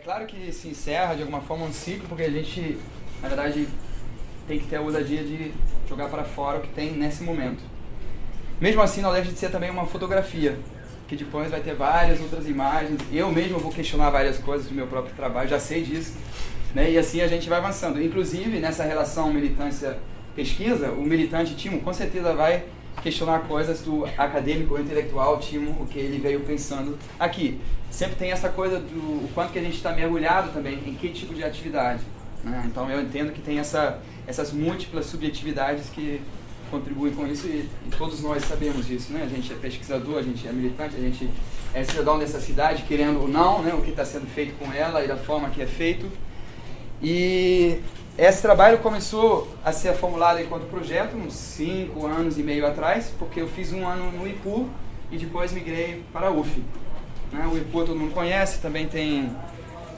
claro que se encerra de alguma forma um ciclo, porque a gente, na verdade, tem que ter a ousadia de jogar para fora o que tem nesse momento. Mesmo assim, não deixa de ser também uma fotografia, que depois vai ter várias outras imagens. Eu mesmo vou questionar várias coisas do meu próprio trabalho, já sei disso, né? E assim a gente vai avançando. Inclusive, nessa relação militância-pesquisa, o militante Timo com certeza vai questionar coisas do acadêmico ou intelectual Timo, o que ele veio pensando aqui. Sempre tem essa coisa do quanto que a gente está mergulhado também em que tipo de atividade, né? Então eu entendo que tem essas múltiplas subjetividades que contribuem com isso e todos nós sabemos disso, né? A gente é pesquisador, a gente é militante, a gente é cidadão dessa cidade, querendo ou não, né? O que está sendo feito com ela e da forma que é feito. E esse trabalho começou a ser formulado enquanto projeto uns 5 anos e meio atrás, porque eu fiz um ano no IPU e depois migrei para a UF. Né? O IPU todo mundo conhece, também tem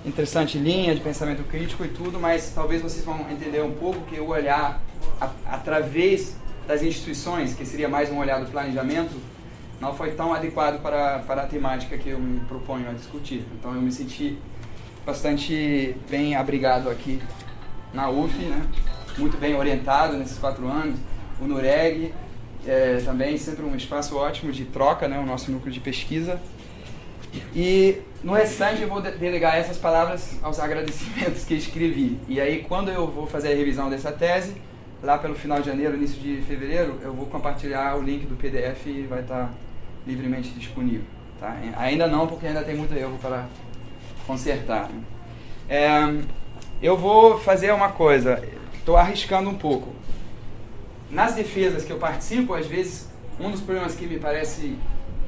interessante linha de pensamento crítico e tudo, mas talvez vocês vão entender um pouco que o olhar através das instituições, que seria mais um olhar do planejamento, não foi tão adequado para a temática que eu me proponho a discutir. Então eu me senti bastante bem abrigado aqui na UF, né? Muito bem orientado nesses 4 anos. O NUREG também sempre um espaço ótimo de troca, né? O nosso núcleo de pesquisa. E no restante eu vou delegar essas palavras aos agradecimentos que escrevi. E aí quando eu vou fazer a revisão dessa tese, lá pelo final de janeiro, início de fevereiro, eu vou compartilhar o link do PDF e vai estar livremente disponível. Tá? Ainda não, porque ainda tem muito erro para consertar. Né? Eu vou fazer uma coisa, estou arriscando um pouco. Nas defesas que eu participo, às vezes, um dos problemas que me parece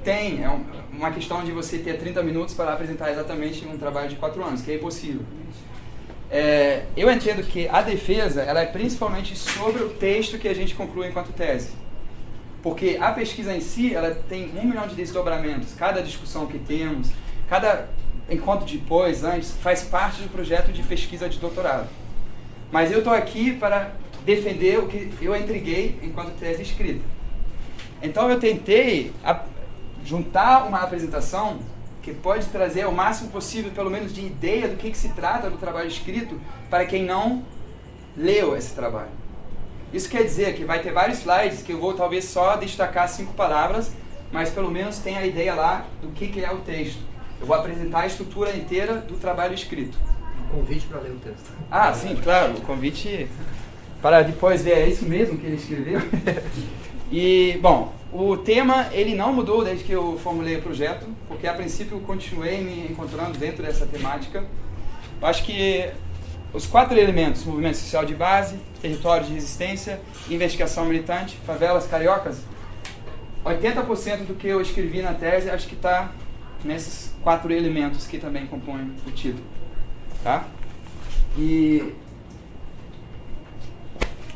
tem é uma questão de você ter 30 minutos para apresentar exatamente um trabalho de 4 anos, que é impossível. Eu entendo que a defesa ela é principalmente sobre o texto que a gente conclui enquanto tese. Porque a pesquisa em si ela tem 1 milhão de desdobramentos. Cada discussão que temos, cada encontro depois, antes, faz parte do projeto de pesquisa de doutorado. Mas eu estou aqui para defender o que eu entreguei enquanto tese escrita. Então eu tentei juntar uma apresentação que pode trazer o máximo possível, pelo menos de ideia do que se trata do trabalho escrito, para quem não leu esse trabalho. Isso quer dizer que vai ter vários slides que eu vou talvez só destacar 5 palavras, mas pelo menos tem a ideia lá do que é o texto. Eu vou apresentar a estrutura inteira do trabalho escrito. Um convite para ler o texto. Ah, sim, claro, o convite para depois ver, é isso mesmo que ele escreveu? E, bom, o tema, ele não mudou desde que eu formulei o projeto, porque a princípio eu continuei me encontrando dentro dessa temática. Eu acho que os 4 elementos, movimento social de base, território de resistência, investigação militante, favelas cariocas, 80% do que eu escrevi na tese acho que está nesses 4 elementos que também compõem o título. Tá? E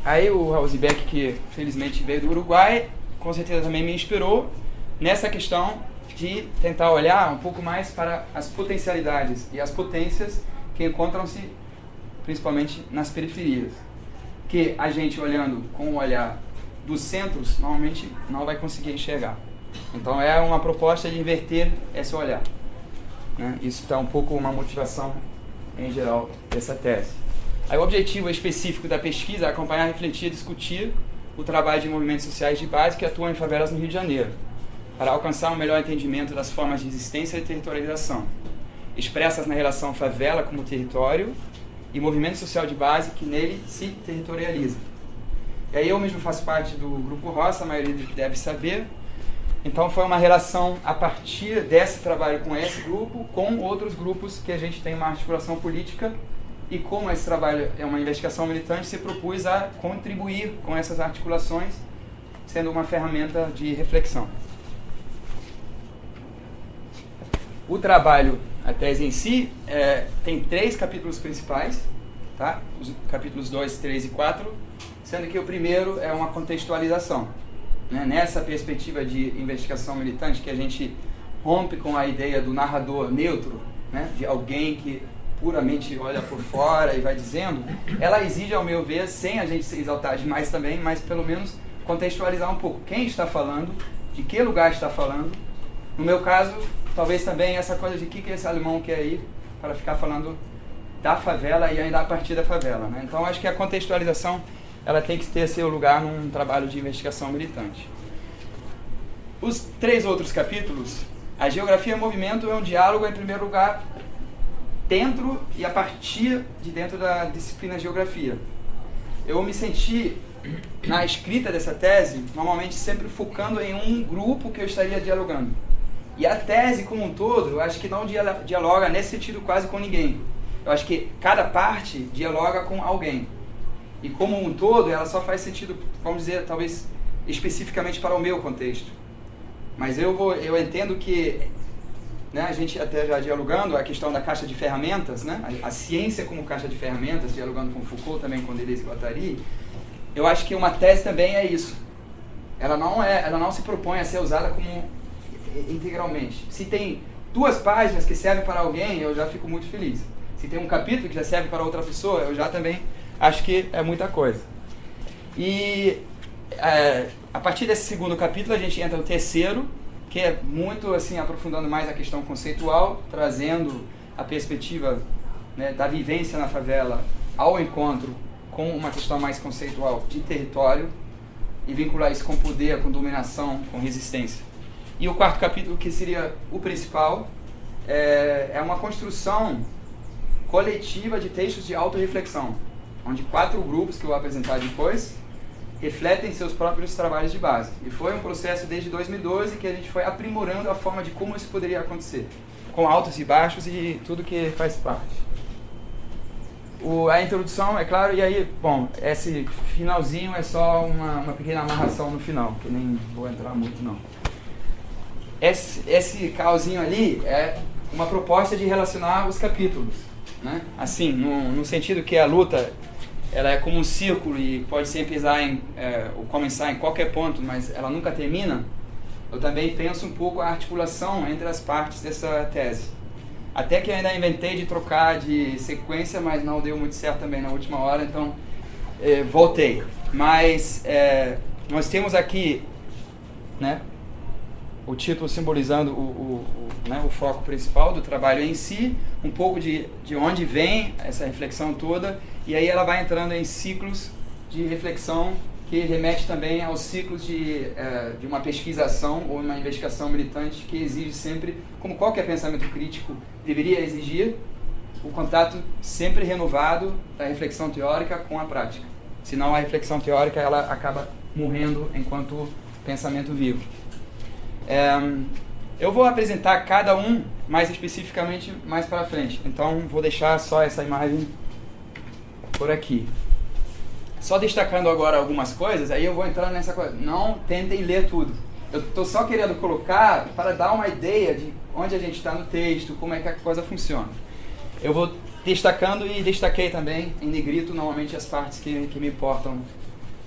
aí o Rausbeck, que felizmente veio do Uruguai, com certeza também me inspirou nessa questão de tentar olhar um pouco mais para as potencialidades e as potências que encontram-se principalmente nas periferias. Que a gente olhando com o olhar dos centros, normalmente não vai conseguir enxergar. Então é uma proposta de inverter esse olhar. Né? Isso está um pouco uma motivação em geral dessa tese. Aí o objetivo específico da pesquisa é acompanhar, refletir e discutir o trabalho de movimentos sociais de base que atuam em favelas no Rio de Janeiro, para alcançar um melhor entendimento das formas de resistência e territorialização, expressas na relação favela como território e movimento social de base que nele se territorializa. E aí eu mesmo faço parte do Grupo Roça, a maioria deve saber. Então foi uma relação a partir desse trabalho com esse grupo, com outros grupos que a gente tem uma articulação política. E como esse trabalho é uma investigação militante, se propôs a contribuir com essas articulações, sendo uma ferramenta de reflexão. O trabalho, a tese em si, tem 3 capítulos principais, tá? Os capítulos 2, 3 e 4, sendo que o primeiro é uma contextualização. Né? Nessa perspectiva de investigação militante, que a gente rompe com a ideia do narrador neutro, né? De alguém que puramente olha por fora e vai dizendo, ela exige, ao meu ver, sem a gente se exaltar demais também, mas pelo menos contextualizar um pouco quem está falando, de que lugar está falando. No meu caso, talvez também essa coisa de que esse alemão quer ir para ficar falando da favela e ainda a partir da favela, né? Então acho que a contextualização ela tem que ter seu lugar num trabalho de investigação militante. Os 3 outros capítulos, a geografia e movimento é um diálogo, em primeiro lugar, dentro e a partir de dentro da disciplina geografia. Eu me senti, na escrita dessa tese, normalmente sempre focando em um grupo que eu estaria dialogando. E a tese como um todo, eu acho que não dialoga nesse sentido quase com ninguém. Eu acho que cada parte dialoga com alguém. E como um todo, ela só faz sentido, vamos dizer, talvez especificamente para o meu contexto. Mas eu entendo que, né, a gente até já dialogando a questão da caixa de ferramentas, né, a ciência como caixa de ferramentas, dialogando com Foucault também, com Deleuze e Guattari, eu acho que uma tese também é isso. Ela não se propõe a ser usada como integralmente. Se tem 2 páginas que servem para alguém, eu já fico muito feliz. Se tem um capítulo que já serve para outra pessoa, eu já também acho que é muita coisa. E a partir desse 2º capítulo a gente entra no 3º, que é muito assim aprofundando mais a questão conceitual, trazendo a perspectiva, né, da vivência na favela ao encontro com uma questão mais conceitual de território e vincular isso com poder, com dominação, com resistência. E o 4º capítulo, que seria o principal, é uma construção coletiva de textos de autorreflexão, onde 4 grupos que eu vou apresentar depois refletem seus próprios trabalhos de base. E foi um processo desde 2012 que a gente foi aprimorando a forma de como isso poderia acontecer, com altos e baixos e tudo que faz parte. A introdução, é claro, e aí, bom, esse finalzinho é só uma pequena amarração no final, que nem vou entrar muito não. Esse caosinho ali é uma proposta de relacionar os capítulos, né? Assim, no sentido que a luta ela é como um círculo e pode sempre ou começar em qualquer ponto, mas ela nunca termina. Eu também penso um pouco a articulação entre as partes dessa tese. Até que eu ainda inventei de trocar de sequência, mas não deu muito certo também na última hora, então voltei. Mas nós temos aqui, né, o título simbolizando né, o foco principal do trabalho em si, um pouco de onde vem essa reflexão toda, e aí ela vai entrando em ciclos de reflexão que remete também aos ciclos de uma pesquisação ou uma investigação militante que exige sempre, como qualquer pensamento crítico deveria exigir, o contato sempre renovado da reflexão teórica com a prática. Senão a reflexão teórica ela acaba morrendo enquanto pensamento vivo. Eu vou apresentar cada um mais especificamente mais para frente, então vou deixar só essa imagem por aqui. Só destacando agora algumas coisas, aí eu vou entrar nessa coisa. Não tentem ler tudo. Eu estou só querendo colocar para dar uma ideia de onde a gente está no texto, como é que a coisa funciona. Eu vou destacando e destaquei também em negrito normalmente as partes que me importam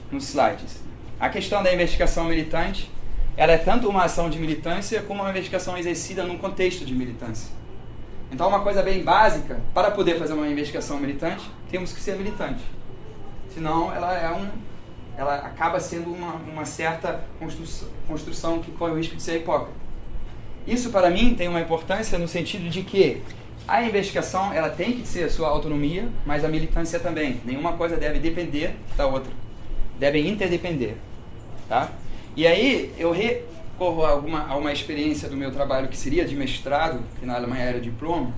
nos slides. A questão da investigação militante, ela é tanto uma ação de militância como uma investigação exercida num contexto de militância. Então, uma coisa bem básica, para poder fazer uma investigação militante, temos que ser militante. Senão, ela acaba sendo uma certa construção que corre o risco de ser hipócrita. Isso, para mim, tem uma importância no sentido de que a investigação ela tem que ser a sua autonomia, mas a militância também. Nenhuma coisa deve depender da outra. Devem interdepender. Tá? E aí, eu recorro a uma experiência do meu trabalho que seria de mestrado, que na Alemanha era diploma,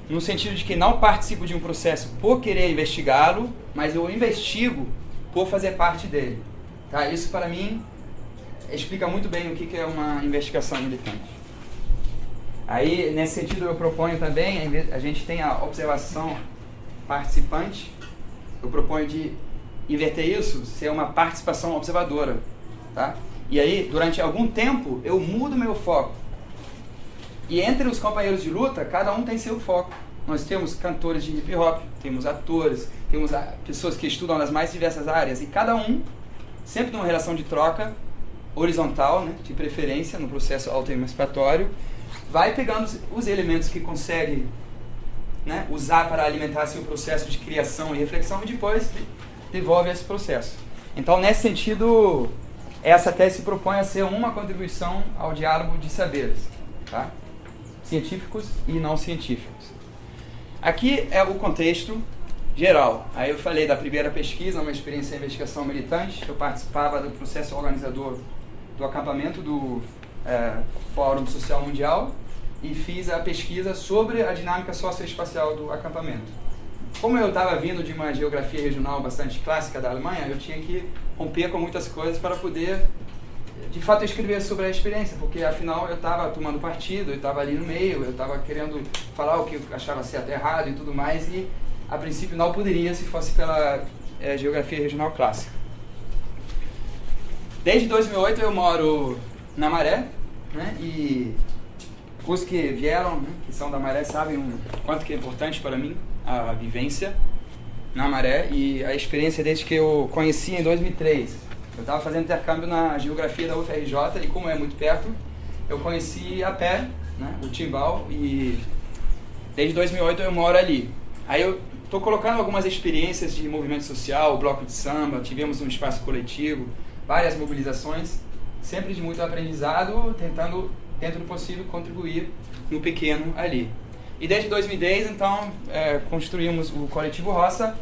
no sentido de que não participo de um processo por querer investigá-lo, mas eu investigo por fazer parte dele. Tá? Isso, para mim, explica muito bem o que é uma investigação militante. Aí, nesse sentido, eu proponho também, a gente tem a observação participante, eu proponho de inverter isso, ser uma participação observadora. Tá? E aí, durante algum tempo, eu mudo meu foco. E entre os companheiros de luta, cada um tem seu foco. Nós temos cantores de hip hop, temos atores, temos pessoas que estudam nas mais diversas áreas, e cada um, sempre numa relação de troca horizontal, né, de preferência, no processo autoemancipatório, vai pegando os elementos que consegue, né, usar para alimentar seu processo de criação e reflexão e depois devolve esse processo. Então, nesse sentido, essa tese se propõe a ser uma contribuição ao diálogo de saberes, tá? Científicos e não científicos. Aqui é o contexto geral. Aí eu falei da primeira pesquisa, uma experiência de investigação militante. Eu participava do processo organizador do acampamento do Fórum Social Mundial e fiz a pesquisa sobre a dinâmica socioespacial do acampamento. Como eu estava vindo de uma geografia regional bastante clássica da Alemanha, eu tinha que romper com muitas coisas para poder, de fato, escrever sobre a experiência, porque afinal eu estava tomando partido, eu estava ali no meio, eu estava querendo falar o que eu achava certo e errado e tudo mais, e a princípio não poderia se fosse pela geografia regional clássica. Desde 2008 eu moro na Maré, né, e os que vieram, né, que são da Maré, sabem o quanto que é importante para mim a vivência na Maré e a experiência desde que eu conheci em 2003. Eu estava fazendo intercâmbio na geografia da UFRJ e como é muito perto, eu conheci a pé, né, o Timbal, e desde 2008 eu moro ali. Aí eu estou colocando algumas experiências de movimento social, bloco de samba, tivemos um espaço coletivo, várias mobilizações, sempre de muito aprendizado, tentando, dentro do possível, contribuir no pequeno ali. E desde 2010, então, construímos o Coletivo Roça,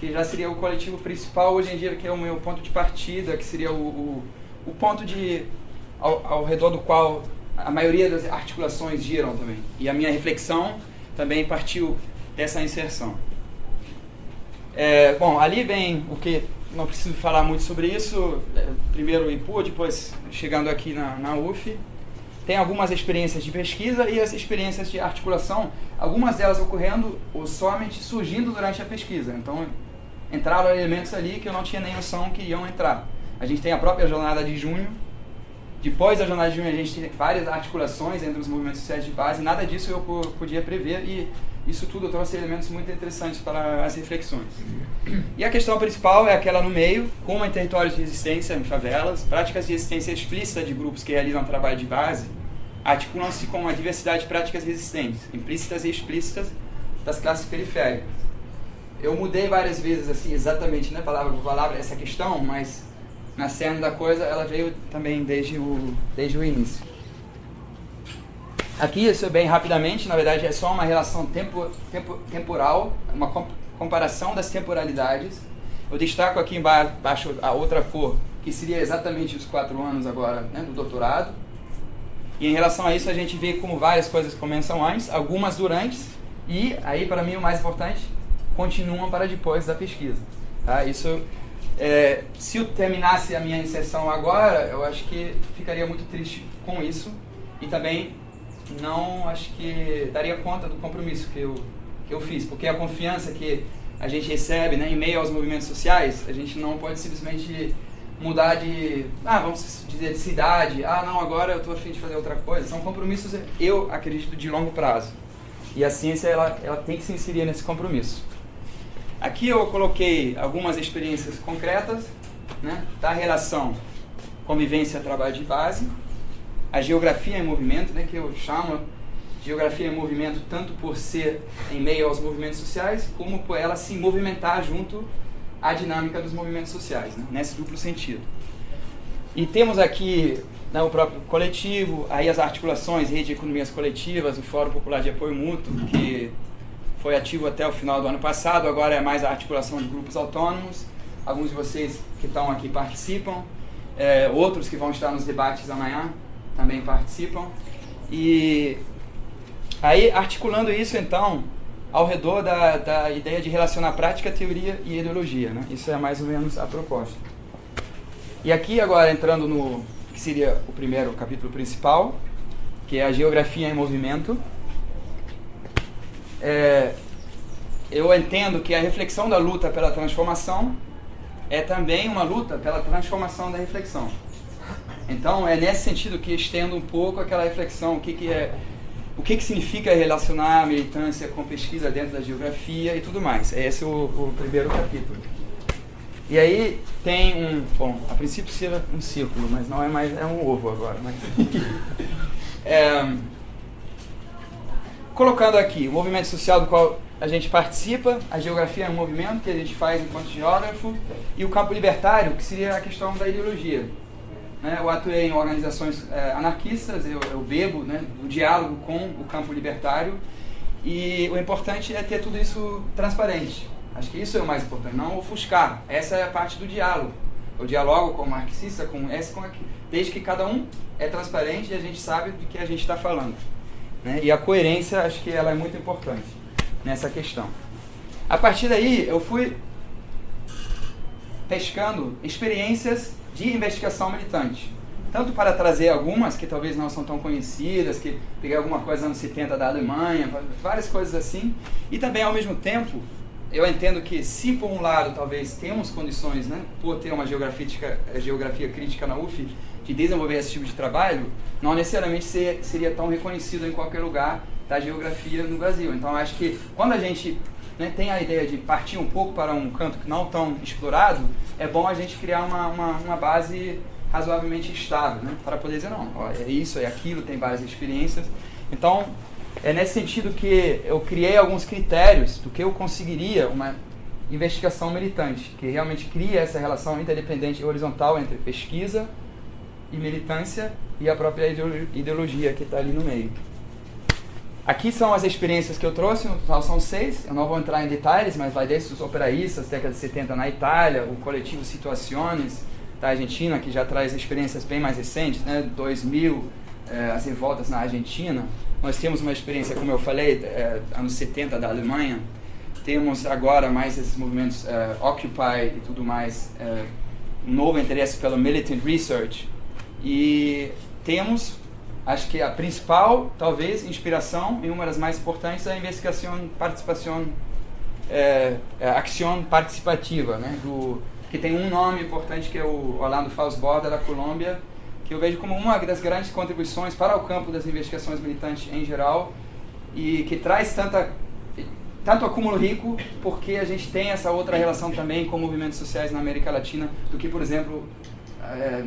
que já seria o coletivo principal hoje em dia, que é o meu ponto de partida, que seria o ponto ao redor do qual a maioria das articulações giram também. E a minha reflexão também partiu dessa inserção. Bom, ali vem o que, não preciso falar muito sobre isso, primeiro o IPU, depois chegando aqui na UF. Tem algumas experiências de pesquisa e as experiências de articulação, algumas delas ocorrendo ou somente surgindo durante a pesquisa. Então, entraram elementos ali que eu não tinha nem noção que iam entrar. A gente tem a própria jornada de junho. Depois da jornada de junho, a gente tem várias articulações entre os movimentos sociais de base. Nada disso eu podia prever e isso tudo trouxe elementos muito interessantes para as reflexões. E a questão principal é aquela no meio, como em territórios de resistência, em favelas, práticas de resistência explícita de grupos que realizam trabalho de base, articulam-se com a diversidade de práticas resistentes, implícitas e explícitas, das classes periféricas. Eu mudei várias vezes, assim, exatamente, né, palavra por palavra, essa questão, mas na cerne da coisa ela veio também desde o início. Aqui, isso é bem rapidamente, na verdade é só uma relação temporal, uma comparação das temporalidades. Eu destaco aqui embaixo a outra cor, que seria exatamente os 4 anos agora, né, do doutorado. E em relação a isso a gente vê como várias coisas começam antes, algumas durante, e aí para mim o mais importante, continuam para depois da pesquisa. Tá? Isso, se eu terminasse a minha inserção agora, eu acho que ficaria muito triste com isso, e também não acho que daria conta do compromisso que eu fiz, porque a confiança que a gente recebe, né, em meio aos movimentos sociais, a gente não pode simplesmente mudar de, vamos dizer, de cidade, não, agora eu estou a fim de fazer outra coisa. São compromissos, eu acredito, de longo prazo. E a ciência, ela tem que se inserir nesse compromisso. Aqui eu coloquei algumas experiências concretas, né, da relação convivência-trabalho de base, a geografia em movimento, né, que eu chamo geografia em movimento tanto por ser em meio aos movimentos sociais, como por ela se movimentar junto à dinâmica dos movimentos sociais, né, nesse duplo sentido. E temos aqui, né, o próprio coletivo, aí as articulações, rede de economias coletivas, o Fórum Popular de Apoio Mútuo, que foi ativo até o final do ano passado, agora é mais a articulação de grupos autônomos. Alguns de vocês que estão aqui participam, outros que vão estar nos debates amanhã também participam. E aí, articulando isso, então, ao redor da ideia de relacionar prática, teoria e ideologia, né? Isso é mais ou menos a proposta. E aqui, agora, entrando no que seria o primeiro capítulo principal, que é a geografia em movimento, eu entendo que a reflexão da luta pela transformação é também uma luta pela transformação da reflexão. Então, é nesse sentido que estendo um pouco aquela reflexão, o que significa relacionar a militância com pesquisa dentro da geografia e tudo mais. Esse é o primeiro capítulo. E aí tem bom, a princípio seria um círculo, mas não é mais, é um ovo agora. Mas colocando aqui o movimento social do qual a gente participa, a geografia é um movimento que a gente faz enquanto geógrafo, e o campo libertário, que seria a questão da ideologia. Eu atuei em organizações anarquistas, eu bebo, né, do diálogo com o campo libertário, E o importante é ter tudo isso transparente. Acho que isso é o mais importante, não ofuscar. Essa é a parte do diálogo. Eu dialogo com o marxista, com esse, com aquele, desde que cada um é transparente e a gente sabe do que a gente está falando. Né? E a coerência, acho que ela é muito importante nessa questão. A partir daí, eu fui pescando experiências de investigação militante. Tanto para trazer algumas que talvez não são tão conhecidas, que peguei alguma coisa nos anos 70 da Alemanha, várias coisas assim. E também, ao mesmo tempo, eu entendo que se por um lado talvez temos condições, né, por ter uma geografia crítica na UF, de desenvolver esse tipo de trabalho, não necessariamente seria tão reconhecido em qualquer lugar da geografia no Brasil. Então acho que quando a gente, né, tem a ideia de partir um pouco para um canto não tão explorado, é bom a gente criar uma base razoavelmente estável, né, para poder dizer, não, ó, é isso, é aquilo, tem várias experiências. Então, é nesse sentido que eu criei alguns critérios do que eu conseguiria uma investigação militante, que realmente cria essa relação interdependente e horizontal entre pesquisa e militância e a própria ideologia que está ali no meio. Aqui são as experiências que eu trouxe, no total são 6, eu não vou entrar em detalhes, mas vai desde os operaístas, década de 70 na Itália, o coletivo Situaciones da Argentina, que já traz experiências bem mais recentes, né, 2000, as revoltas na Argentina. Nós temos uma experiência, como eu falei, anos 70 da Alemanha. Temos agora mais esses movimentos Occupy e tudo mais, um novo interesse pelo Militant Research. E temos, acho que a principal, talvez, inspiração e uma das mais importantes é a investigação, participação, ação participativa, né, que tem um nome importante que é o Orlando Falsborda da Colômbia, que eu vejo como uma das grandes contribuições para o campo das investigações militantes em geral e que traz tanto acúmulo rico porque a gente tem essa outra relação também com movimentos sociais na América Latina do que, por exemplo,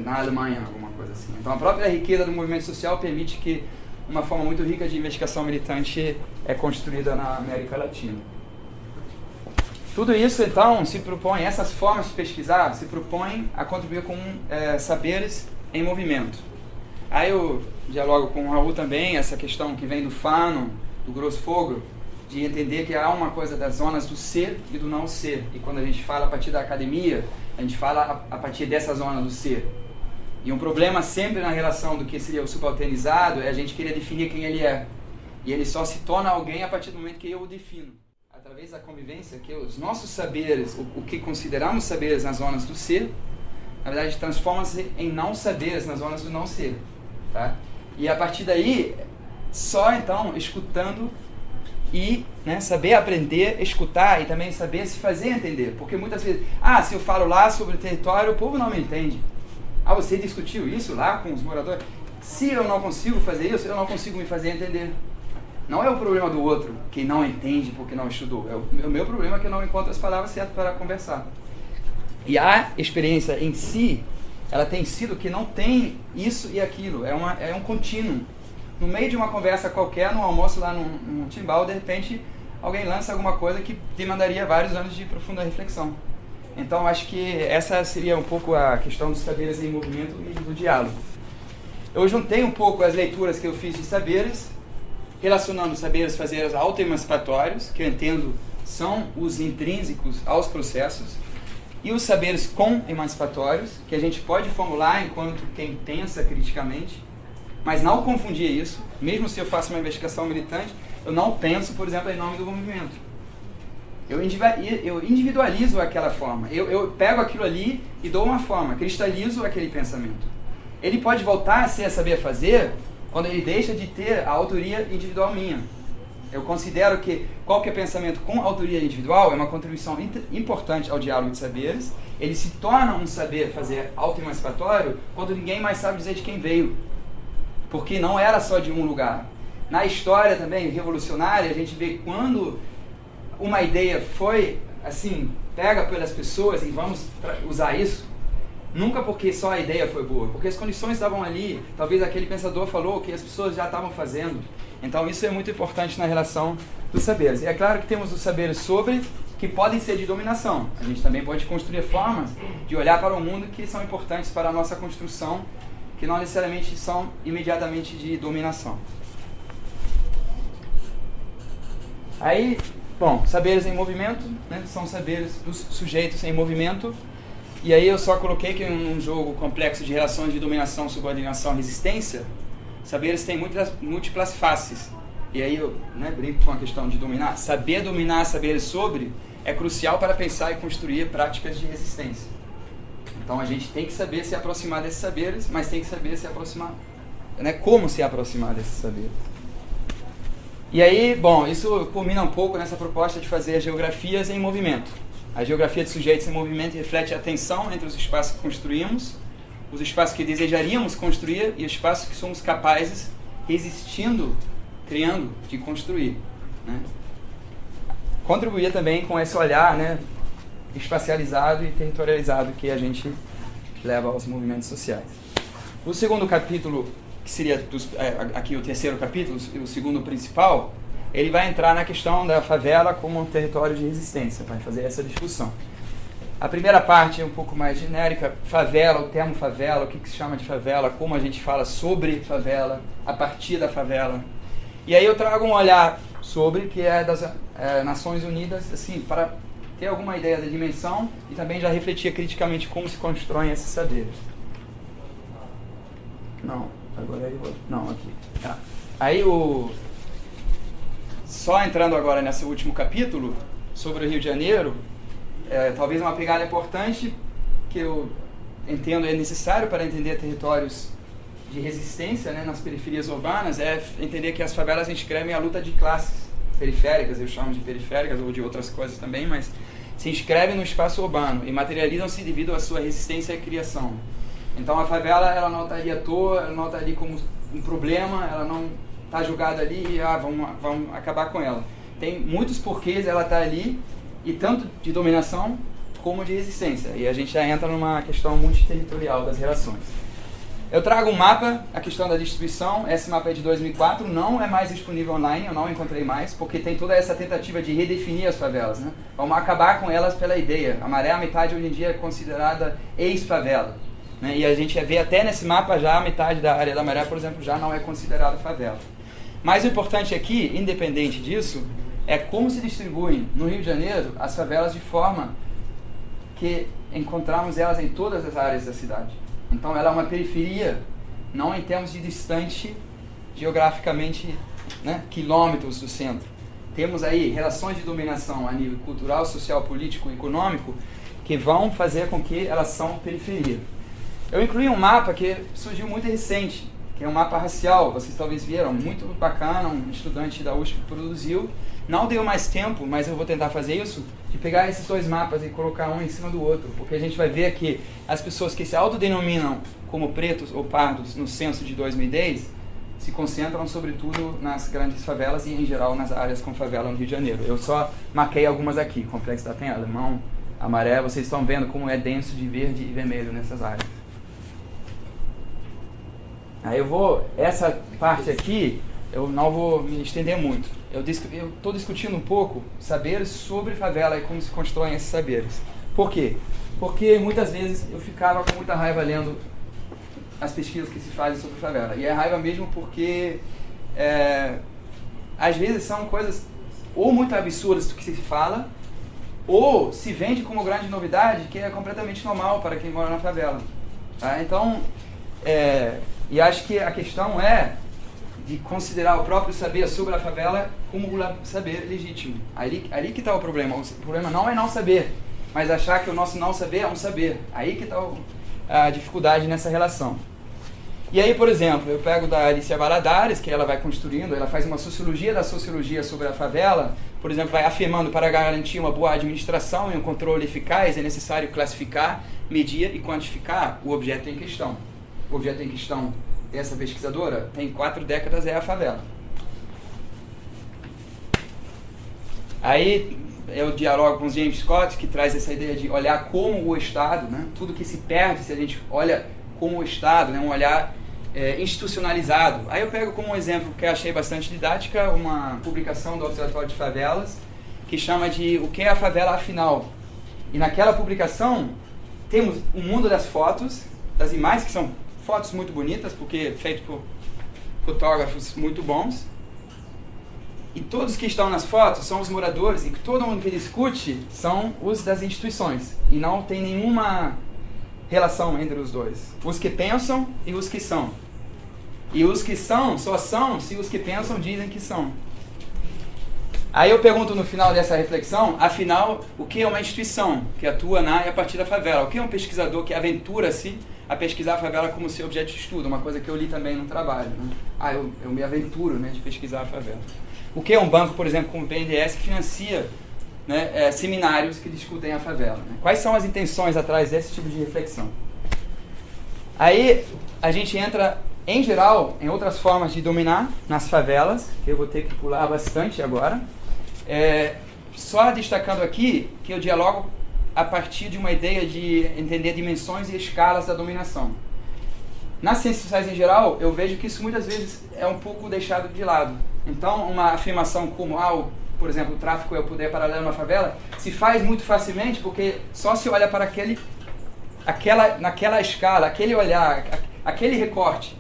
na Alemanha, alguma coisa assim. Então a própria riqueza do movimento social permite que uma forma muito rica de investigação militante é construída na América Latina. Tudo isso, então, se propõe, essas formas de pesquisar, se propõem a contribuir com saberes em movimento. Aí eu dialogo com o Raul também, essa questão que vem do Fanon, do Grossfogel, de entender que há uma coisa das zonas do ser e do não ser. E quando a gente fala a partir da academia, a gente fala a partir dessa zona do ser. E um problema sempre na relação do que seria o subalternizado é a gente querer definir quem ele é. E ele só se torna alguém a partir do momento que eu o defino. Através da convivência, que os nossos saberes, o que consideramos saberes nas zonas do ser, na verdade transforma-se em não saberes nas zonas do não ser. Tá? E a partir daí, só então escutando e, né, saber aprender, escutar e também saber se fazer entender. Porque muitas vezes, se eu falo lá sobre o território, o povo não me entende. Você discutiu isso lá com os moradores? Se eu não consigo fazer isso, eu não consigo me fazer entender. Não é o problema do outro, que não entende porque não estudou. O meu problema é que eu não encontro as palavras certas para conversar. E a experiência em si, ela tem sido que não tem isso e aquilo. É um contínuo. No meio de uma conversa qualquer, num almoço lá num timbal, de repente, alguém lança alguma coisa que demandaria vários anos de profunda reflexão. Então, acho que essa seria um pouco a questão dos saberes em movimento e do diálogo. Eu juntei um pouco as leituras que eu fiz de saberes, relacionando saberes fazeres autoemancipatórios, que eu entendo são os intrínsecos aos processos, e os saberes com-emancipatórios, que a gente pode formular enquanto quem pensa criticamente, mas não confundir isso. Mesmo se eu faço uma investigação militante, eu não penso, por exemplo, em nome do movimento. Eu individualizo aquela forma. Eu pego aquilo ali e dou uma forma, cristalizo aquele pensamento. Ele pode voltar a ser a saber fazer quando ele deixa de ter a autoria individual minha. Eu considero que qualquer pensamento com autoria individual é uma contribuição importante ao diálogo de saberes. Ele se torna um saber fazer autoemancipatório quando ninguém mais sabe dizer de quem veio. Porque não era só de um lugar. Na história também revolucionária, a gente vê quando uma ideia foi, assim, pega pelas pessoas e vamos usar isso, nunca porque só a ideia foi boa, porque as condições estavam ali, talvez aquele pensador falou que as pessoas já estavam fazendo. Então isso é muito importante na relação dos saberes. E é claro que temos os saberes sobre, que podem ser de dominação. A gente também pode construir formas de olhar para o mundo que são importantes para a nossa construção, que não necessariamente são imediatamente de dominação. Aí, bom, saberes em movimento, né, são saberes dos sujeitos em movimento. E aí eu só coloquei que num jogo complexo de relações de dominação, subordinação e resistência, saberes têm múltiplas faces. E aí eu, né, brinco com a questão de dominar. Saber dominar saberes sobre é crucial para pensar e construir práticas de resistência. Então a gente tem que saber se aproximar desses saberes, mas tem que saber se aproximar, né, como se aproximar desses saberes. E aí, bom, isso culmina um pouco nessa proposta de fazer geografias em movimento. A geografia de sujeitos em movimento reflete a tensão entre os espaços que construímos, os espaços que desejaríamos construir e os espaços que somos capazes, resistindo, criando, de construir, né? Contribuía também com esse olhar, né, espacializado e territorializado que a gente leva aos movimentos sociais. O segundo capítulo, que seria aqui o terceiro capítulo, o segundo principal, ele vai entrar na questão da favela como um território de resistência, vai fazer essa discussão. A primeira parte é um pouco mais genérica, favela, o termo favela, o que se chama de favela, como a gente fala sobre favela, a partir da favela. E aí eu trago um olhar sobre, que é das Nações Unidas, assim, para ter alguma ideia da dimensão e também já refletir criticamente como se constroem esses saberes. Não, agora eu vou... Não, aqui. Tá. Aí só entrando agora nesse último capítulo, sobre o Rio de Janeiro, talvez uma pegada importante que eu entendo é necessário para entender territórios de resistência, né, nas periferias urbanas, é entender que as favelas inscrevem a luta de classes periféricas, eu chamo de periféricas ou de outras coisas também, mas se inscrevem no espaço urbano e materializam-se devido à sua resistência e criação. Então a favela, ela não está ali à toa, ela não está ali como um problema, ela não está jogada ali e vamos acabar com ela. Tem muitos porquês ela está ali, e tanto de dominação como de resistência. E a gente já entra numa questão multiterritorial das relações. Eu trago um mapa, a questão da distribuição. Esse mapa é de 2004, não é mais disponível online, eu não encontrei mais, porque tem toda essa tentativa de redefinir as favelas, né? Vamos acabar com elas pela ideia. A Maré, a metade hoje em dia é considerada ex-favela, né? E a gente vê até nesse mapa já a metade da área da Maré, por exemplo, já não é considerada favela. Mas o importante aqui, independente disso, é como se distribuem no Rio de Janeiro as favelas de forma que encontramos elas em todas as áreas da cidade. Então ela é uma periferia, não em termos de distante geograficamente, né, quilômetros do centro. Temos aí relações de dominação a nível cultural, social, político, econômico, que vão fazer com que elas são periferia. Eu incluí um mapa que surgiu muito recente, que é um mapa racial, vocês talvez viram, muito bacana, um estudante da USP produziu. Não deu mais tempo, mas eu vou tentar fazer isso, de pegar esses dois mapas e colocar um em cima do outro, porque a gente vai ver que as pessoas que se autodenominam como pretos ou pardos no censo de 2010 se concentram sobretudo nas grandes favelas e em geral nas áreas com favela no Rio de Janeiro. Eu só marquei algumas aqui, Complexo da Penha, Alemão, Amaré, vocês estão vendo como é denso de verde e vermelho nessas áreas. Aí essa parte aqui, eu não vou me estender muito. Eu estou discutindo um pouco saberes sobre favela e como se constroem esses saberes. Por quê? Porque muitas vezes eu ficava com muita raiva lendo as pesquisas que se fazem sobre favela. E é raiva mesmo porque às vezes são coisas ou muito absurdas do que se fala, ou se vende como grande novidade que é completamente normal para quem mora na favela. Tá? Então, e acho que a questão é de considerar o próprio saber sobre a favela como um saber legítimo. Ali que está o problema. O problema não é não saber, mas achar que o nosso não saber é um saber. Aí que está a dificuldade nessa relação. E aí, por exemplo, eu pego da Alicia Valadares, que ela vai construindo, ela faz uma sociologia da sociologia sobre a favela, por exemplo, vai afirmando para garantir uma boa administração e um controle eficaz é necessário classificar, medir e quantificar o objeto em questão. O objeto em questão dessa pesquisadora tem 4 décadas, é a favela. Aí eu dialogo com o James Scott, que traz essa ideia de olhar como o Estado, né, tudo que se perde se a gente olha como o Estado, né, um olhar institucionalizado. Aí eu pego como um exemplo que eu achei bastante didática, uma publicação do Observatório de Favelas, que chama de O que é a Favela Afinal. E naquela publicação temos o mundo das fotos, das imagens, que são fotos muito bonitas, porque feito por fotógrafos muito bons. E todos que estão nas fotos são os moradores, e todo mundo que discute são os das instituições. E não tem nenhuma relação entre os dois. Os que pensam e os que são. E os que são só são se os que pensam dizem que são. Aí eu pergunto no final dessa reflexão, afinal, o que é uma instituição que atua na e a partir da favela? O que é um pesquisador que aventura-se a pesquisar a favela como seu objeto de estudo? Uma coisa que eu li também no trabalho. Né? Eu me aventuro, né, de pesquisar a favela. O que é um banco, por exemplo, como o BNDES, que financia, né, seminários que discutem a favela? Né? Quais são as intenções atrás desse tipo de reflexão? Aí a gente entra, em geral, em outras formas de dominar nas favelas, que eu vou ter que pular bastante agora. Só destacando aqui que eu dialogo a partir de uma ideia de entender dimensões e escalas da dominação. Nas ciências sociais em geral, eu vejo que isso muitas vezes é um pouco deixado de lado. Então, uma afirmação como, por exemplo, o tráfico é o poder paralelo na favela, se faz muito facilmente porque só se olha para naquela escala, aquele olhar, aquele recorte.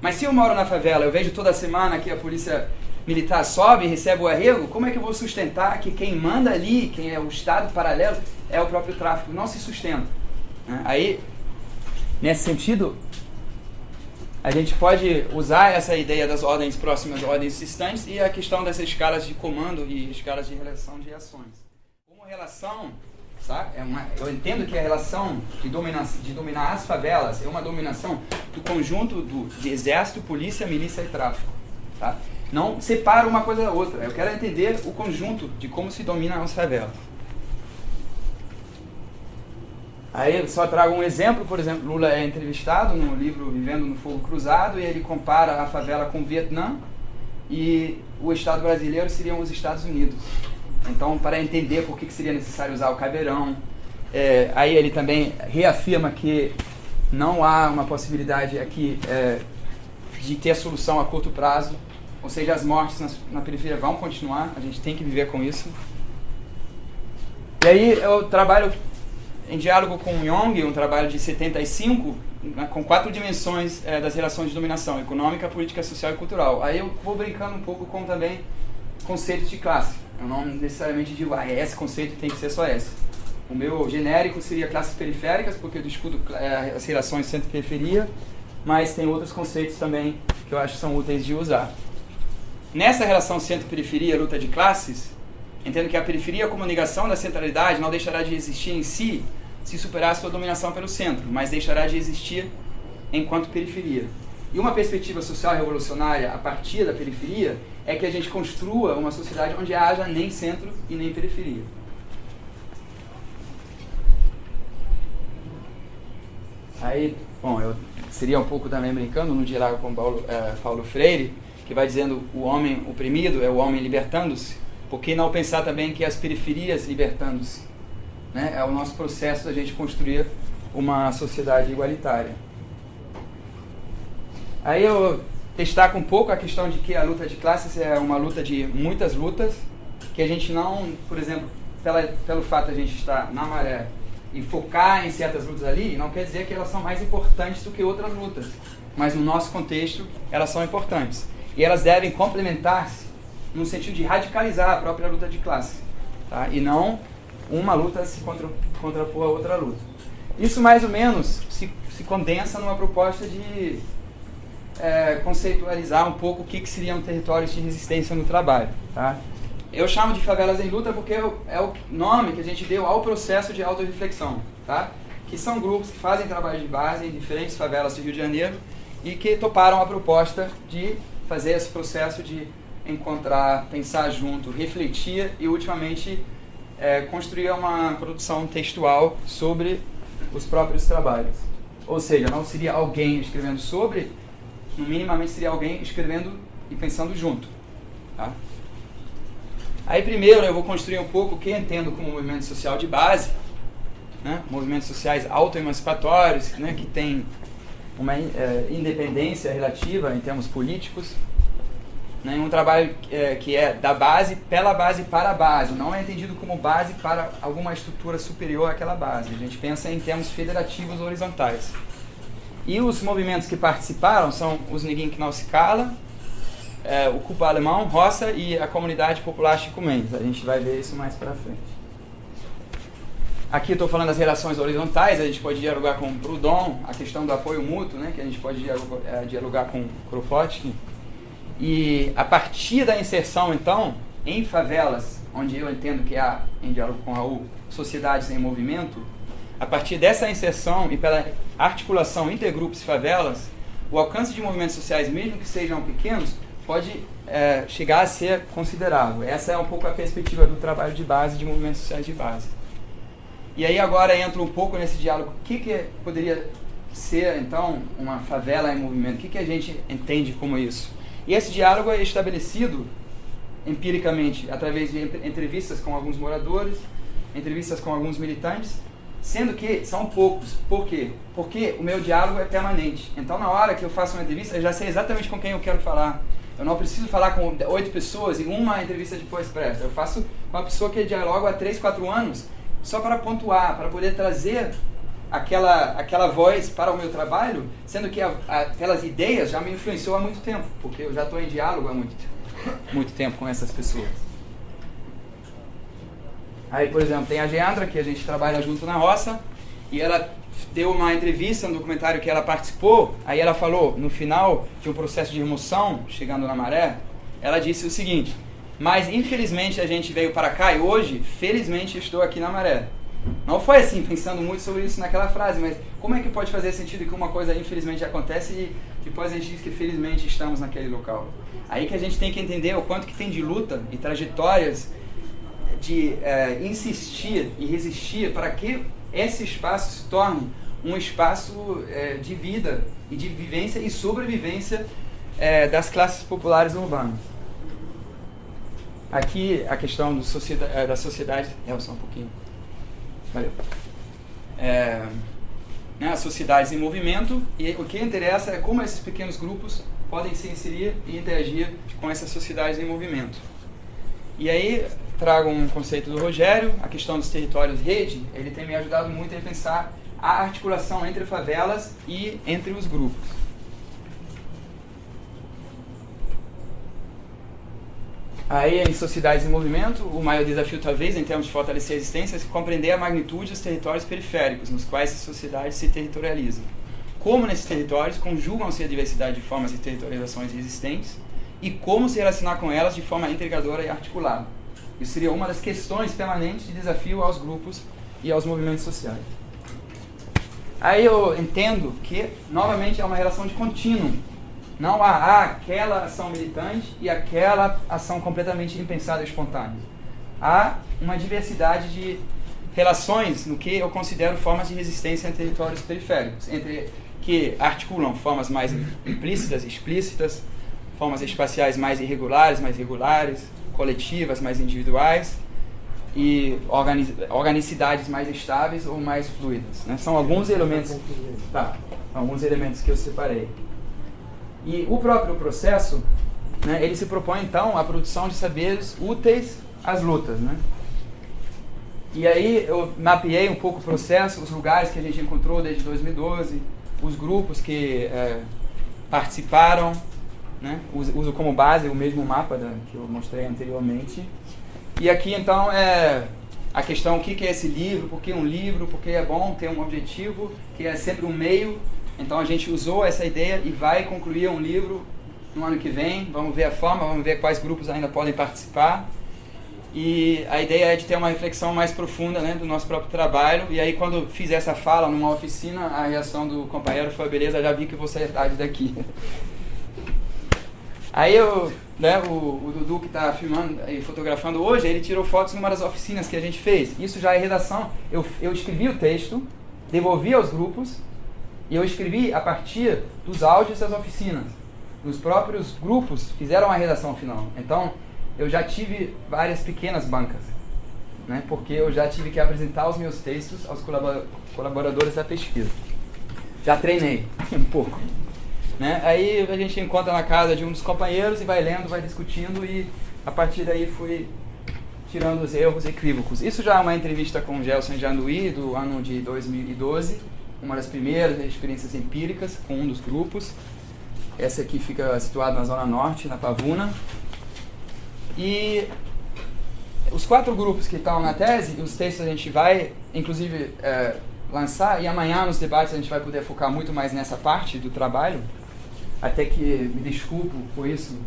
Mas se eu moro na favela, eu vejo toda semana que a polícia militar sobe e recebe o arrego, como é que eu vou sustentar que quem manda ali, quem é o Estado paralelo, é o próprio tráfico? Não se sustenta. Aí, nesse sentido, a gente pode usar essa ideia das ordens próximas, ordens distantes, e a questão dessas escalas de comando e escalas de relação de ações. Como relação, sabe? Eu entendo que a relação de dominar as favelas é uma dominação do conjunto de exército, polícia, milícia e tráfico. Tá? Não separa uma coisa da outra. Eu quero entender o conjunto de como se domina as favelas. Aí eu só trago um exemplo. Por exemplo, Lula é entrevistado no livro Vivendo no Fogo Cruzado, e ele compara a favela com o Vietnã, e o Estado brasileiro seriam os Estados Unidos. Então, para entender por que seria necessário usar o caveirão, aí ele também reafirma que não há uma possibilidade aqui de ter solução a curto prazo. Ou seja, as mortes na periferia vão continuar, a gente tem que viver com isso. E aí eu trabalho em diálogo com Jung, um trabalho de 75, com 4 dimensões das relações de dominação: econômica, política, social e cultural. Aí eu vou brincando um pouco com também conceitos de classe. Eu não necessariamente digo, esse conceito tem que ser só esse. O meu genérico seria classes periféricas, porque eu discuto as relações centro-periferia, mas tem outros conceitos também que eu acho que são úteis de usar. Nessa relação centro-periferia, luta de classes, entendo que a periferia como negação da centralidade não deixará de existir em si se superar a sua dominação pelo centro, mas deixará de existir enquanto periferia. E uma perspectiva social revolucionária a partir da periferia é que a gente construa uma sociedade onde haja nem centro e nem periferia. Aí, bom, eu seria um pouco também brincando no diálogo com Paulo Freire, que vai dizendo o homem oprimido é o homem libertando-se. Por que não pensar também que as periferias libertando-se? Né? É o nosso processo da gente construir uma sociedade igualitária. Aí eu destaco um pouco a questão de que a luta de classes é uma luta de muitas lutas, que a gente não, por exemplo, pelo fato de a gente estar na maré e focar em certas lutas ali, não quer dizer que elas são mais importantes do que outras lutas. Mas no nosso contexto, elas são importantes. E elas devem complementar-se no sentido de radicalizar a própria luta de classe. Tá? E não uma luta se contrapor a outra luta. Isso mais ou menos se condensa numa proposta de conceitualizar um pouco o que seriam territórios de resistência no trabalho. Tá? Eu chamo de favelas em luta porque é o nome que a gente deu ao processo de autorreflexão. Tá? Que são grupos que fazem trabalho de base em diferentes favelas do Rio de Janeiro e que toparam a proposta de fazer esse processo de encontrar, pensar junto, refletir e, ultimamente, construir uma produção textual sobre os próprios trabalhos. Ou seja, não seria alguém escrevendo sobre, no minimamente seria alguém escrevendo e pensando junto. Tá? Aí, primeiro, eu vou construir um pouco o que eu entendo como movimento social de base, né? Movimentos sociais autoemancipatórios, né? Que tem uma independência relativa em termos políticos, né? Um trabalho que é da base, pela base para a base, não é entendido como base para alguma estrutura superior àquela base. A gente pensa em termos federativos horizontais. E os movimentos que participaram são os Ninguém Que Não Se Cala, o Cupa Alemão, Roça e a comunidade popular Chico Mendes. A gente vai ver isso mais para frente. Aqui eu estou falando das relações horizontais, a gente pode dialogar com Proudhon, a questão do apoio mútuo, né, que a gente pode dialogar com Kropotkin. E a partir da inserção, então, em favelas, onde eu entendo que há, em diálogo com Raul, sociedades em movimento, a partir dessa inserção e pela articulação entre grupos e favelas, o alcance de movimentos sociais, mesmo que sejam pequenos, pode chegar a ser considerável. Essa é um pouco a perspectiva do trabalho de base, de movimentos sociais de base. E aí agora entra um pouco nesse diálogo. O que poderia ser, então, uma favela em movimento? O que a gente entende como isso? E esse diálogo é estabelecido empiricamente através de entrevistas com alguns moradores, entrevistas com alguns militantes, sendo que são poucos. Por quê? Porque o meu diálogo é permanente. Então, na hora que eu faço uma entrevista, eu já sei exatamente com quem eu quero falar. Eu não preciso falar com 8 pessoas e uma entrevista depois presta. Eu faço com uma pessoa que dialoga há 3, 4 anos, só para pontuar, para poder trazer aquela voz para o meu trabalho, sendo que aquelas ideias já me influenciou há muito tempo, porque eu já estou em diálogo há muito tempo com essas pessoas. Aí, por exemplo, tem a Geandra, que a gente trabalha junto na roça, e ela deu uma entrevista no documentário que ela participou, aí ela falou, no final de um processo de remoção, chegando na Maré, ela disse o seguinte: mas infelizmente a gente veio para cá e hoje, felizmente, estou aqui na Maré. Não foi assim, pensando muito sobre isso naquela frase, mas como é que pode fazer sentido que uma coisa infelizmente acontece e depois a gente diz que felizmente estamos naquele local? Aí que a gente tem que entender o quanto que tem de luta e trajetórias de insistir e resistir para que esse espaço se torne um espaço de vida e de vivência e sobrevivência das classes populares urbanas. Aqui a questão da sociedade... só um pouquinho. Valeu. As sociedades em movimento, e o que interessa é como esses pequenos grupos podem se inserir e interagir com essas sociedades em movimento. E aí trago um conceito do Rogério, a questão dos territórios rede. Ele tem me ajudado muito a pensar a articulação entre favelas e entre os grupos. Aí, em sociedades em movimento, o maior desafio, talvez, em termos de fortalecer a existência, é compreender a magnitude dos territórios periféricos, nos quais essas sociedades se territorializam. Como nesses territórios conjugam-se a diversidade de formas de territorializações existentes e como se relacionar com elas de forma integradora e articulada. Isso seria uma das questões permanentes de desafio aos grupos e aos movimentos sociais. Aí eu entendo que, novamente, é uma relação de contínuo. Não há aquela ação militante e aquela ação completamente impensada e espontânea. Há uma diversidade de relações no que eu considero formas de resistência em territórios periféricos, entre que articulam formas mais implícitas, explícitas, formas espaciais mais irregulares, mais regulares, coletivas, mais individuais, e organicidades mais estáveis ou mais fluidas, né? São alguns elementos, alguns elementos que eu separei. E o próprio processo, né, ele se propõe, então, a produção de saberes úteis às lutas, né? E aí eu mapeei um pouco o processo, os lugares que a gente encontrou desde 2012, os grupos que participaram, né? Uso como base o mesmo mapa que eu mostrei anteriormente. E aqui, então, a questão: o que é esse livro, por que um livro, por que é bom ter um objetivo, que é sempre um meio. Então a gente usou essa ideia e vai concluir um livro no ano que vem. Vamos ver a forma, vamos ver quais grupos ainda podem participar. E a ideia é de ter uma reflexão mais profunda, né, do nosso próprio trabalho. E aí, quando fiz essa fala numa oficina, a reação do companheiro foi: beleza, já vi que você é tarde daqui. Aí o Dudu, que está filmando e fotografando hoje, ele tirou fotos numa das oficinas que a gente fez. Isso já é redação. Eu escrevi o texto, devolvi aos grupos, e eu escrevi a partir dos áudios das oficinas. Os próprios grupos fizeram a redação final. Então, eu já tive várias pequenas bancas, né, porque eu já tive que apresentar os meus textos aos colaboradores da pesquisa. Já treinei um pouco, né? Aí a gente encontra na casa de um dos companheiros e vai lendo, vai discutindo, e a partir daí fui tirando os erros e equívocos. Isso já é uma entrevista com o Gelson Janduí, do ano de 2012, uma das primeiras experiências empíricas com um dos grupos. Essa aqui fica situada na Zona Norte, na Pavuna. E os 4 grupos que estão na tese, os textos a gente vai, inclusive, lançar, e amanhã nos debates a gente vai poder focar muito mais nessa parte do trabalho, até que me desculpo por isso,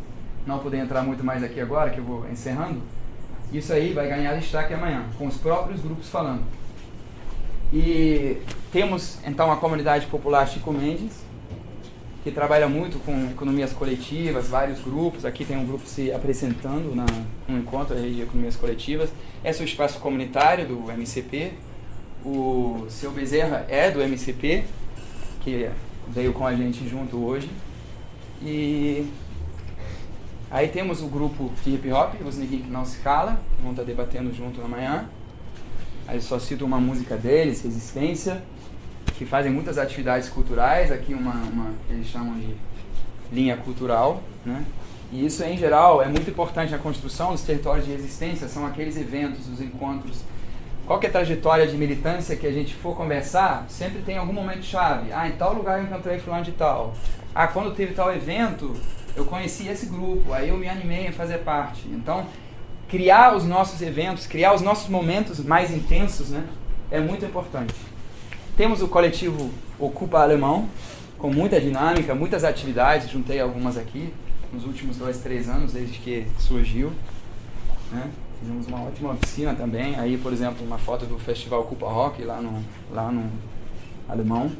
não poder entrar muito mais aqui agora, que eu vou encerrando. Isso aí vai ganhar destaque amanhã, com os próprios grupos falando. E temos, então, a comunidade popular Chico Mendes, que trabalha muito com economias coletivas, vários grupos. Aqui tem um grupo se apresentando no encontro de economias coletivas. Esse é o espaço comunitário do MCP. O seu Bezerra é do MCP, que veio com a gente junto hoje. E aí temos o grupo de hip hop, os Neguinhos que não se cala, que vão estar debatendo junto amanhã. Aí só cito uma música deles, Resistência, que fazem muitas atividades culturais, aqui uma que eles chamam de linha cultural, né? E isso, em geral, é muito importante na construção dos territórios de resistência, são aqueles eventos, os encontros. Qualquer trajetória de militância que a gente for conversar, sempre tem algum momento chave. Em tal lugar eu encontrei fulano de tal. Quando teve tal evento, eu conheci esse grupo, aí eu me animei a fazer parte. Então, criar os nossos eventos, criar os nossos momentos mais intensos, né, é muito importante. Temos o coletivo Ocupa Alemão, com muita dinâmica, muitas atividades, juntei algumas aqui nos últimos 2, 3 anos, desde que surgiu, né? Fizemos uma ótima oficina também, aí, por exemplo, uma foto do Festival Ocupa Rock lá no Alemão.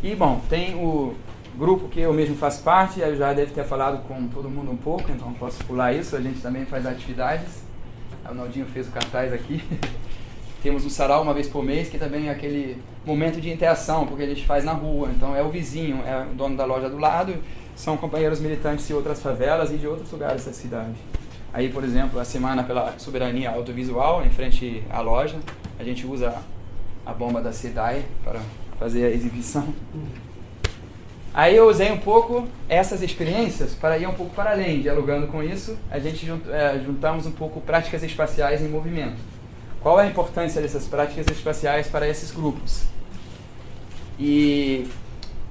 E, bom, tem o grupo que eu mesmo faço parte, eu já deve ter falado com todo mundo um pouco, então posso pular isso, a gente também faz atividades. O Naldinho fez o cartaz aqui. Temos um sarau uma vez por mês, que também é aquele momento de interação, porque a gente faz na rua, então é o vizinho, é o dono da loja do lado, são companheiros militantes de outras favelas e de outros lugares da cidade. Aí, por exemplo, a Semana pela Soberania Audiovisual, em frente à loja, a gente usa a bomba da SEDAI para fazer a exibição. Aí eu usei um pouco essas experiências para ir um pouco para além, dialogando com isso, a gente juntamos um pouco práticas espaciais em movimento. Qual é a importância dessas práticas espaciais para esses grupos? E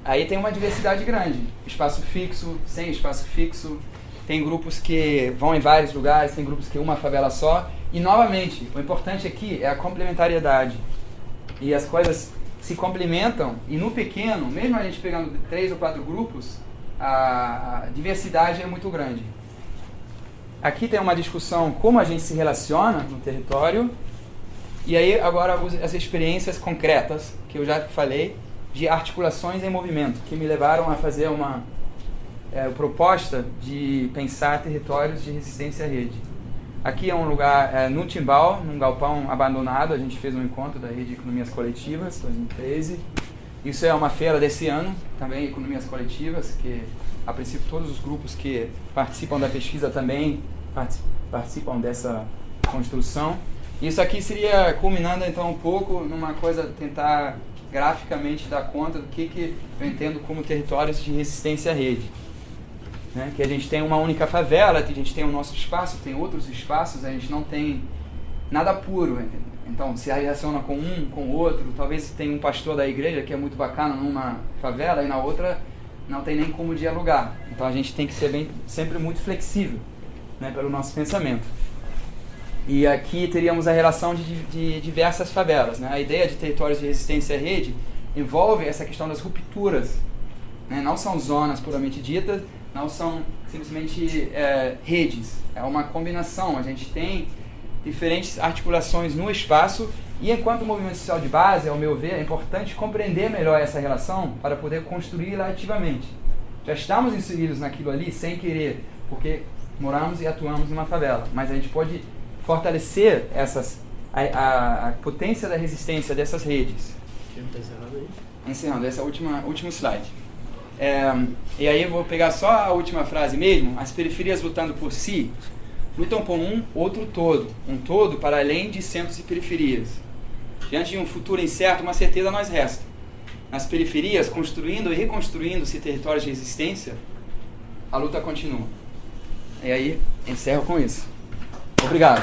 aí tem uma diversidade grande, espaço fixo, sem espaço fixo, tem grupos que vão em vários lugares, tem grupos que uma favela só, e novamente, o importante aqui é a complementariedade. E as coisas se complementam, e no pequeno, mesmo a gente pegando 3 ou 4 grupos, a diversidade é muito grande. Aqui tem uma discussão como a gente se relaciona no território, e aí agora as experiências concretas, que eu já falei, de articulações em movimento, que me levaram a fazer uma proposta de pensar territórios de resistência à rede. Aqui é um lugar, no Timbal, num galpão abandonado, a gente fez um encontro da Rede de Economias Coletivas, 2013. Isso é uma feira desse ano, também Economias Coletivas, que a princípio todos os grupos que participam da pesquisa também participam dessa construção. Isso aqui seria culminando então um pouco numa coisa, tentar graficamente dar conta do que eu entendo como territórios de resistência à rede. Né? Que a gente tem uma única favela, a gente tem o nosso espaço, tem outros espaços, a gente não tem nada puro. Entendeu? Então se relaciona com um, com o outro, talvez tenha um pastor da igreja que é muito bacana numa favela e na outra não tem nem como dialogar. Então a gente tem que ser sempre muito flexível, né, pelo nosso pensamento. E aqui teríamos a relação de diversas favelas. Né? A ideia de territórios de resistência à rede envolve essa questão das rupturas. Né? Não são zonas puramente ditas, não são simplesmente redes. É uma combinação. A gente tem diferentes articulações no espaço e, enquanto movimento social de base, ao meu ver, é importante compreender melhor essa relação para poder construí-la ativamente. Já estamos inseridos naquilo ali sem querer, porque moramos e atuamos numa favela, mas a gente pode fortalecer a potência da resistência dessas redes. Encerrando, esse é o último slide. E aí eu vou pegar só a última frase mesmo. As periferias lutando por si, lutam por um outro todo, um todo para além de centros e periferias. Diante de um futuro incerto, uma certeza nos resta. Nas periferias, construindo e reconstruindo-se territórios de resistência, a luta continua. E aí, encerro com isso. Obrigado.